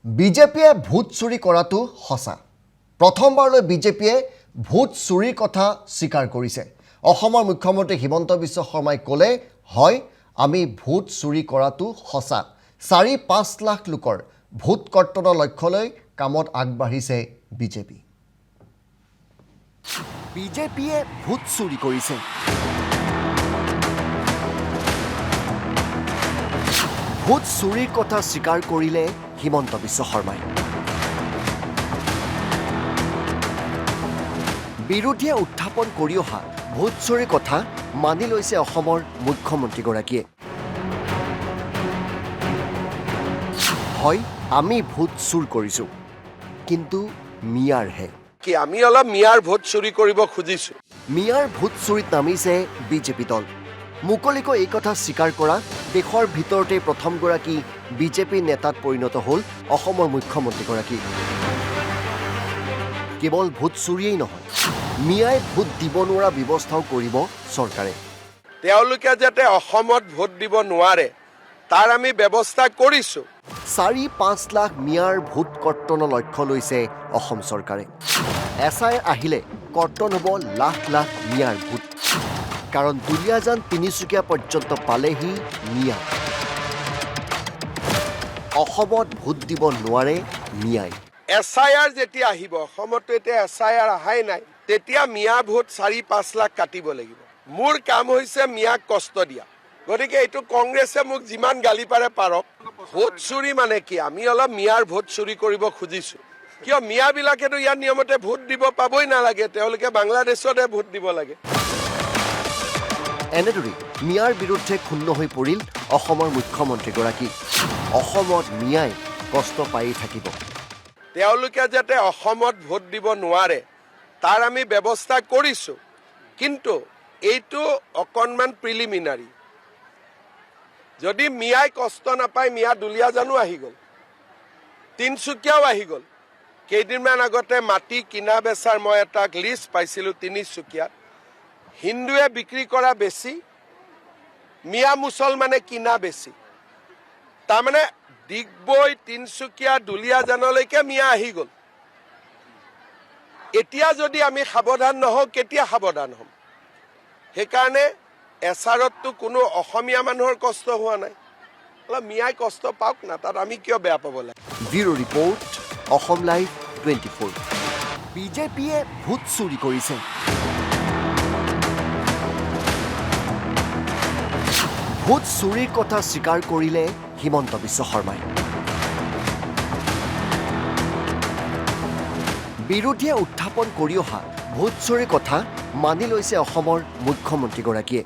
বিজেপিয়ে ভোট চুৰি কৰাটো সঁচা। প্ৰথমবাৰলৈ বিজেপিয়ে ভোট চুৰিৰ কথা স্বীকাৰ কৰিছে। অসমৰ মুখ্যমন্ত্ৰী হিমন্ত বিশ্ব শৰ্মাই ক'লে, হয় আমি ভোট চুৰি কৰাটো সঁচা। ৪-৫ লাখ লোকৰ ভোট কৰ্তনৰ লক্ষ্যলৈ কামত আগবাঢ়িছে বিজেপি। বিজেপিয়ে ভোট চুৰি কৰিছে। ভোট চুৰিৰ কথা স্বীকাৰ কৰিলে হিমন্ত বিশ্ব শৰ্মাই। বিৰোধীয়ে উত্থাপন কৰি অহা ভোট চুৰিৰ কথা মানি লৈছে অসমৰ মুখ্যমন্ত্ৰীগৰাকীয়ে। হয় আমি ভোট চুৰ কৰিছোঁ, কিন্তু মিয়াৰহে। কি আমি অলপ মিয়াৰ ভোট চুৰি কৰিব খুজিছো। মিয়াৰ ভোট চুৰিত নামিছে বিজেপি দল। মুকলিকৈ এই কথা স্বীকাৰ কৰা দেশৰ ভিতৰতে প্ৰথমগৰাকী বিজেপি নেতাত পৰিণত হ'ল অসমৰ মুখ্যমন্ত্ৰীগৰাকী। কেৱল ভোট চুৰিয়েই নহয়, মিয়াই ভোট দিব নোৱাৰা ব্যৱস্থাও কৰিব চৰকাৰে। তেওঁলোকে যাতে অসমত ভোট দিব নোৱাৰে তাৰ আমি ব্যৱস্থা কৰিছো। ৪-৫ লাখ মিয়াৰ ভোট কৰ্তনৰ লক্ষ্য লৈছে অসম চৰকাৰে। এছআই আহিলে কৰ্তন হ'ব লাখ লাখ মিয়াৰ ভোট। কাৰণ দুলীয়াজান তিনিচুকীয়া পৰ্যন্ত পালেহি মিয়া। অসমত ভোট দিব নোৱাৰে মিয়াই। SIR যেতিয়া আহিব, অসমতো এতিয়া SIR অহাই নাই, তেতিয়া মিয়া ভোট ৪-৫ লাখ কাটিব লাগিব। মোৰ কাম হৈছে মিয়াক কষ্ট দিয়া। গতিকে এইটো কংগ্ৰেছে মোক যিমান গালি পাৰে পাৰক। ভোট চুৰি মানে কি? আমি অলপ মিয়াৰ ভোট চুৰি কৰিব খুজিছো। কিয় মিয়াবিলাকেতো ইয়াৰ নিয়মতে ভোট দিব পাবই নালাগে, তেওঁলোকে বাংলাদেশতে ভোট দিব লাগে। এনেদৰে মিয়াৰ বিৰুদ্ধে ক্ষুণ্ণ হৈ পৰিল অসমৰ মুখ্যমন্ত্ৰীগৰাকী। অসমত মিয়াই কষ্ট পায়েই থাকিব। তেওঁলোকে যাতে অসমত ভোট দিব নোৱাৰে তাৰ আমি ব্যৱস্থা কৰিছো, কিন্তু এইটো অকণমান প্ৰিলিমিনাৰী। যদি মিয়াই কষ্ট নাপায়, মিয়া দুলীয়াজানো আহি গ'ল, তিনিচুকীয়াও আহি গ'ল। কেইদিনমান আগতে মাটি কিনা বেচাৰ মই এটা লিষ্ট পাইছিলোঁ তিনিচুকীয়াত। হিন্দুৱে বিক্ৰী কৰা বেছি, মিয়া মুছলমানে কিনা বেছি। তাৰমানে ডিগবৈ, তিনিচুকীয়া, দুলীয়াজানলৈকে মিয়া আহি গ'ল। এতিয়া যদি আমি সাৱধান নহওঁ, কেতিয়া সাৱধান হ'ম? সেইকাৰণে এছাৰততো কোনো অসমীয়া মানুহৰ কষ্ট হোৱা নাই। অলপ মিয়াই কষ্ট পাওক না, তাত আমি কিয় বেয়া পাব লাগে? Bureau report, Assam live 24। বিজেপিয়ে ভোট চুৰি কৰিছে। ভোট চুৰিৰ কথা স্বীকাৰ কৰিলে হিমন্ত বিশ্ব শৰ্মাই। বিৰোধীয়ে উত্থাপন কৰি অহা ভোট চুৰিৰ কথা মানি লৈছে অসমৰ মুখ্যমন্ত্ৰীগৰাকীয়ে।